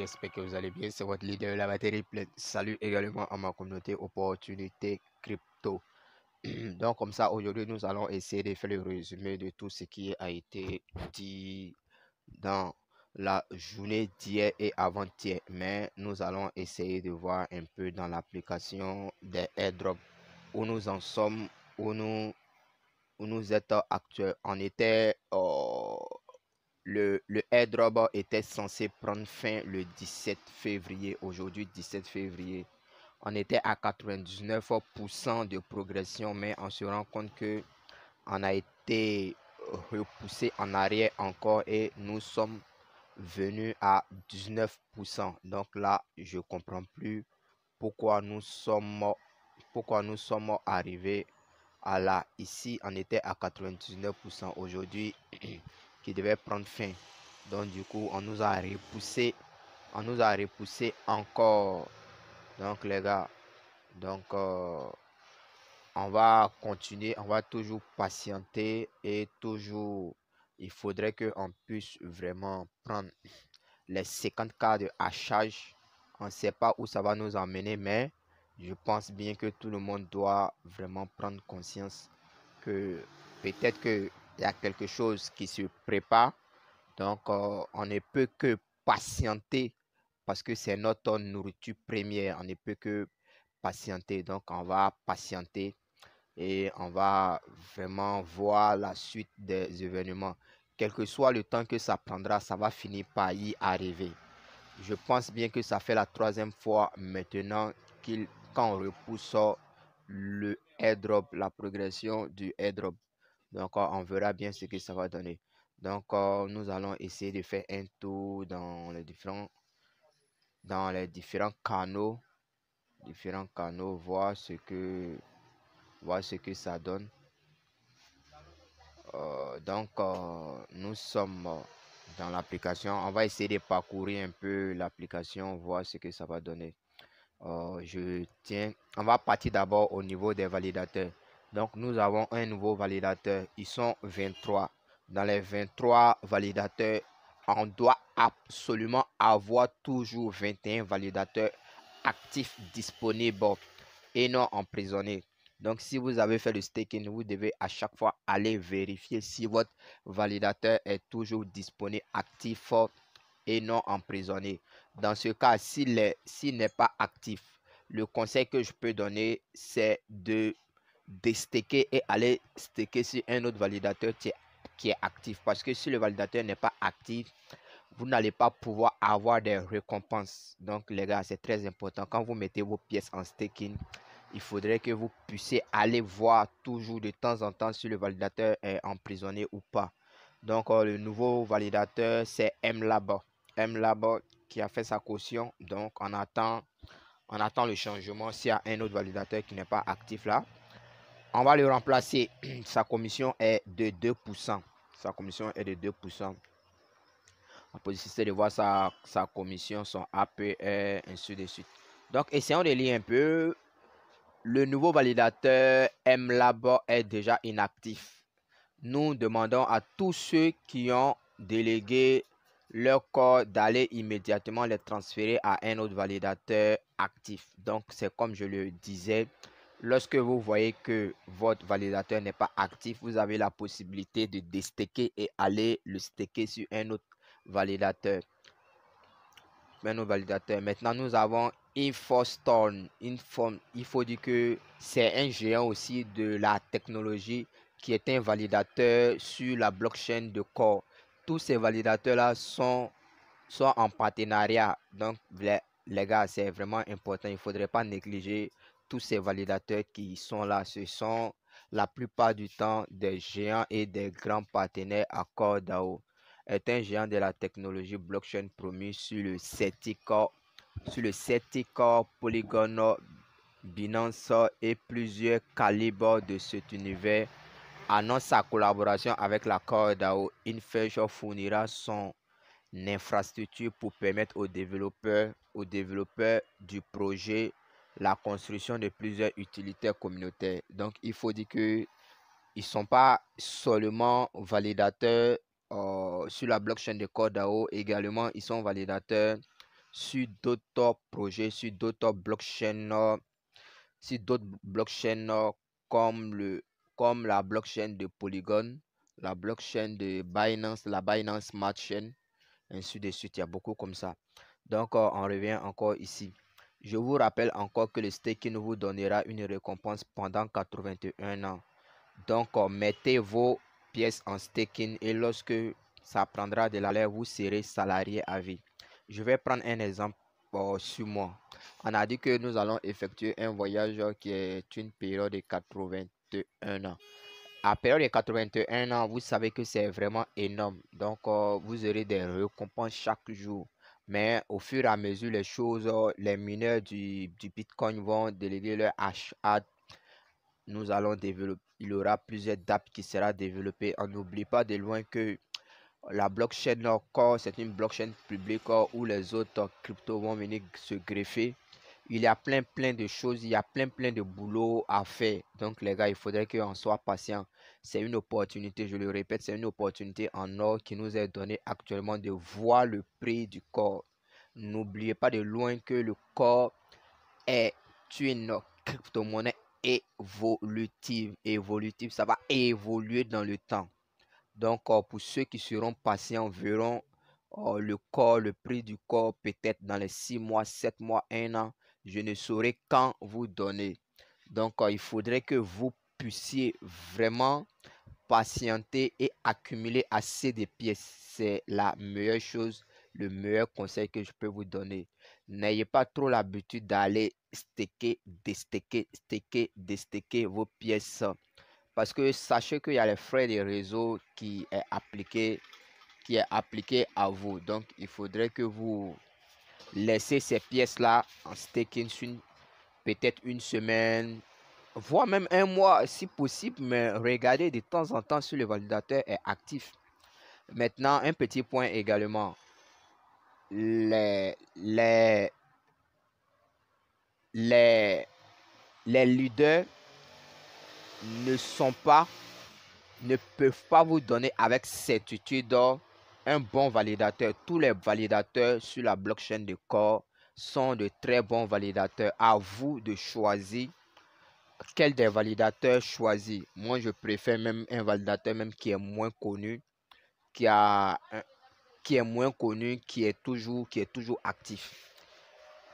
j'espère que vous allez bien. C'est votre leader, la batterie pleine. Salut également à ma communauté Opportunité Crypto. Donc, comme ça, aujourd'hui, nous allons essayer de faire le résumé de tout ce qui a été dit dans la journée d'hier et avant-hier. Mais nous allons essayer de voir un peu dans l'application des airdrops où nous en sommes, où nous êtes actuels. On était le airdrop était censé prendre fin le 17 février. Aujourd'hui, 17 février, on était à 99% de progression, mais on se rend compte que on a été repoussé en arrière encore et nous sommes venus à 19%. Donc là, je comprends plus pourquoi nous sommes arrivés à là. Ici, on était à 99% aujourd'hui qui devait prendre fin. Donc du coup, on nous a repoussé encore. Donc les gars, donc on va continuer, on va toujours patienter et toujours, il faudrait qu'on puisse vraiment prendre les 50K de hachage. On ne sait pas où ça va nous emmener, mais je pense bien que tout le monde doit vraiment prendre conscience que peut-être qu'il y a quelque chose qui se prépare. Donc, on ne peut que patienter parce que c'est notre nourriture première. On ne peut que patienter. Donc, on va patienter et on va vraiment voir la suite des événements. Quel que soit le temps que ça prendra, ça va finir par y arriver. Je pense bien que ça fait la 3e fois maintenant quand on repousse le airdrop, la progression du airdrop. Donc, on verra bien ce que ça va donner. Donc, nous allons essayer de faire un tour dans les différents canaux, voir ce que ça donne. Donc, nous sommes dans l'application. On va essayer de parcourir un peu l'application, voir ce que ça va donner. On va partir d'abord au niveau des validateurs. Donc, nous avons un nouveau validateur. Ils sont 23. Dans les 23 validateurs, on doit absolument avoir toujours 21 validateurs actifs disponibles et non emprisonnés. Donc, si vous avez fait le staking, vous devez à chaque fois aller vérifier si votre validateur est toujours disponible, actif et non emprisonné. Dans ce cas, s'il n'est pas actif, le conseil que je peux donner, c'est de déstaker et aller staker sur un autre validateur qui est actif. Parce que si le validateur n'est pas actif, vous n'allez pas pouvoir avoir des récompenses. Donc, les gars, c'est très important. Quand vous mettez vos pièces en staking, il faudrait que vous puissiez aller voir toujours de temps en temps si le validateur est emprisonné ou pas. Donc, le nouveau validateur, c'est MLab. MLab qui a fait sa caution. Donc, on attend le changement s'il y a un autre validateur qui n'est pas actif là. On va le remplacer. Sa commission est de 2%. Sa commission est de 2%. On peut essayer de voir sa commission, son APR, ainsi de suite. Donc, essayons de lire un peu. Le nouveau validateur MLab est déjà inactif. Nous demandons à tous ceux qui ont délégué leur corps d'aller immédiatement les transférer à un autre validateur actif. Donc, c'est comme je le disais, lorsque vous voyez que votre validateur n'est pas actif, vous avez la possibilité de déstaker et aller le staker sur un autre validateur. Maintenant, nous avons InfoStorm. Il faut dire que c'est un géant aussi de la technologie qui est un validateur sur la blockchain de Core. Tous ces validateurs-là sont en partenariat. Donc, les gars, c'est vraiment important. Il ne faudrait pas négliger tous ces validateurs qui sont là. Ce sont la plupart du temps des géants et des grands partenaires à CoreDAO. Est un géant de la technologie blockchain promu sur le certificat Polygon, Binance et plusieurs calibres de cet univers. Annonce sa collaboration avec la CoreDAO. Infection fournira son infrastructure pour permettre aux développeurs du projet la construction de plusieurs utilitaires communautaires. Donc, il faut dire que ils ne sont pas seulement validateurs sur la blockchain de CoreDAO, également ils sont validateurs sur d'autres projets, sur d'autres blockchains comme la blockchain de Polygon, la blockchain de Binance, la Binance Smart Chain, ainsi de suite. Il y a beaucoup comme ça. Donc, on revient encore ici. Je vous rappelle encore que le staking vous donnera une récompense pendant 81 ans. Donc, mettez vos pièces en staking et lorsque ça prendra de la valeur, vous serez salarié à vie. Je vais prendre un exemple sur moi. On a dit que nous allons effectuer un voyage qui est une période de 81 ans. À période de 81 ans, vous savez que c'est vraiment énorme. Donc, vous aurez des récompenses chaque jour. Mais au fur et à mesure, les choses, les mineurs du Bitcoin vont déléguer leur achat. Nous allons développer, il y aura plusieurs dApps qui sera développée. On n'oublie pas de loin que la blockchain encore, c'est une blockchain publique où les autres cryptos vont venir se greffer. Il y a plein de choses, il y a plein de boulot à faire. Donc les gars, il faudrait qu'on soit patient. C'est une opportunité, je le répète, c'est une opportunité en or qui nous est donnée actuellement de voir le prix du corps. N'oubliez pas de loin que le corps est une crypto-monnaie évolutive. Évolutive, ça va évoluer dans le temps. Donc, pour ceux qui seront patients, verront le corps, le prix du corps, peut-être dans les 6 mois, 7 mois, 1 an. Je ne saurais quand vous donner. Donc, il faudrait que vous puissiez vraiment patienter et accumuler assez de pièces. C'est la meilleure chose, le meilleur conseil que je peux vous donner. N'ayez pas trop l'habitude d'aller déstaker vos pièces. Parce que sachez qu'il y a les frais de réseau qui est appliqué à vous. Donc, il faudrait que vous laissez ces pièces-là en staking sur peut-être une semaine, voire même un mois si possible, mais regardez de temps en temps si le validateur est actif. Maintenant, un petit point également. Les, les, les, les leaders ne sont pas, ne peuvent pas vous donner avec certitude un bon validateur. Tous les validateurs sur la blockchain de Core sont de très bons validateurs. À vous de choisir quel des validateurs choisir. Moi, je préfère même un validateur même qui est moins connu, qui a qui est moins connu, qui est toujours actif.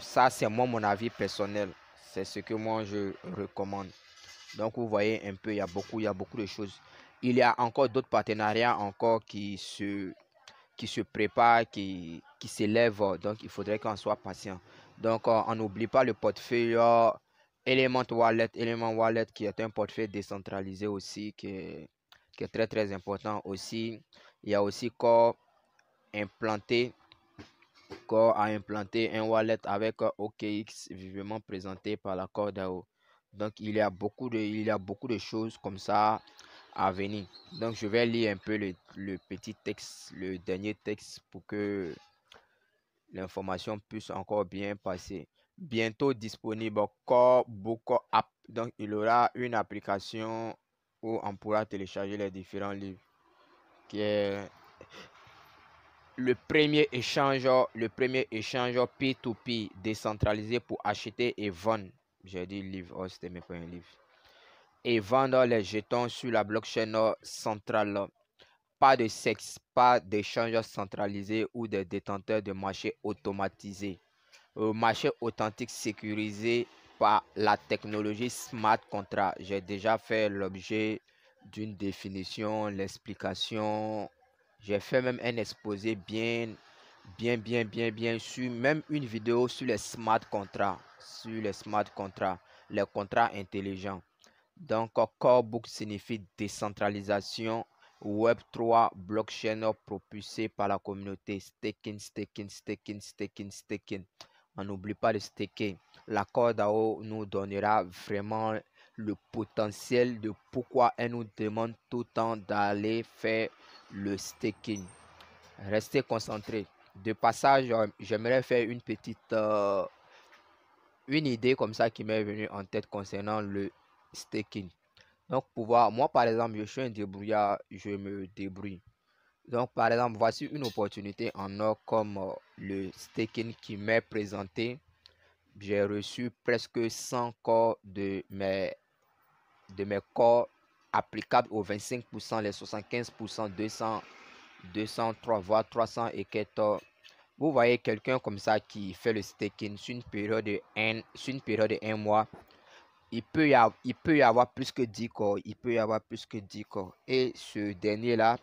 Ça, c'est moi mon avis personnel. C'est ce que moi je recommande. Donc, vous voyez un peu, il y a beaucoup de choses. Il y a encore d'autres partenariats encore qui se préparent, qui s'élèvent. Donc, il faudrait qu'on soit patient. Donc, on n'oublie pas le portefeuille Element Wallet qui est un portefeuille décentralisé aussi, qui est très important aussi. Il y a aussi implanté, Core a implanté un wallet avec OKX vivement présenté par la CoreDAO. Donc, il y a beaucoup de choses comme ça à venir. Donc, je vais lire un peu le petit texte, le dernier texte pour que l'information puisse encore bien passer. Bientôt disponible Core Book App. Donc, il y aura une application où on pourra télécharger les différents livres qui est le premier échange P2P décentralisé pour acheter et vendre. J'ai dit livre, oh, c'était même pas un livre. Et vendre les jetons sur la blockchain centrale. Pas de sexe, pas d'échange centralisé ou des détenteurs de marché automatisés. Marché authentique sécurisé par la technologie smart contract. J'ai déjà fait l'objet d'une définition, l'explication. J'ai fait même un exposé bien sur même une vidéo sur les smart contracts, les contrats intelligents. Donc, Core Book signifie décentralisation Web3 blockchain propulsé par la communauté. Staking. On n'oublie pas de staker. L'accord DAO nous donnera vraiment le potentiel de pourquoi elle nous demande tout le temps d'aller faire le staking. Restez concentrés. De passage, j'aimerais faire une idée comme ça qui m'est venue en tête concernant le staking. Donc, moi par exemple, je suis un débrouillard, je me débrouille. Donc, par exemple, voici une opportunité en or comme le staking qui m'est présenté. J'ai reçu presque 100 corps de mes corps applicables aux 25%, les 75%, 203, voire 300 et quelques. Vous voyez quelqu'un comme ça qui fait le staking sur une période de 1 mois. Il peut y avoir plus que 10 corps. Il peut y avoir plus que 10 corps. Et ce dernier-là,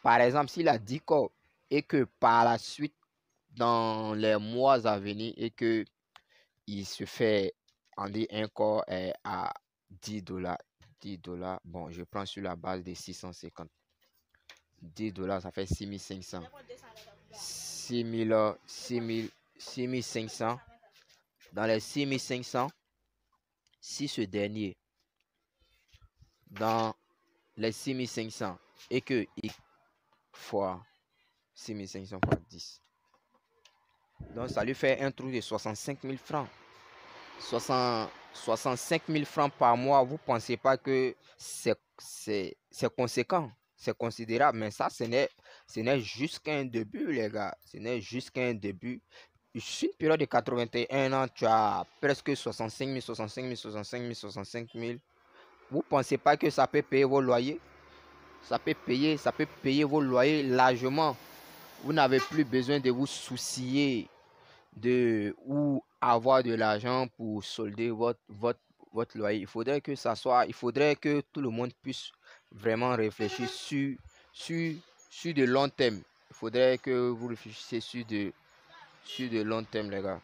par exemple, s'il a 10 corps et que par la suite, dans les mois à venir, et que il se fait en dit un corps à 10 dollars. 10 dollars. Bon, je prends sur la base de 650. 10 dollars, ça fait 6500. 6500. Dans les 6500, si ce dernier, dans les 6500, et que X fois 6500 fois 10. Donc, ça lui fait un trou de 65 000 francs. 65 000 francs par mois, vous ne pensez pas que c'est conséquent, c'est considérable, mais ça, ce n'est juste qu'un début, les gars. Ce n'est juste qu'un début. Sur une période de 81 ans, tu as presque 65 000, 65 000, 65 000, 65 000. Vous ne pensez pas que ça peut payer vos loyers? Ça peut payer vos loyers largement. Vous n'avez plus besoin de vous soucier de ou avoir de l'argent pour solder votre loyer. Il faudrait que tout le monde puisse vraiment réfléchir sur de long terme. Il faudrait que vous réfléchissiez sur de long terme, les gars.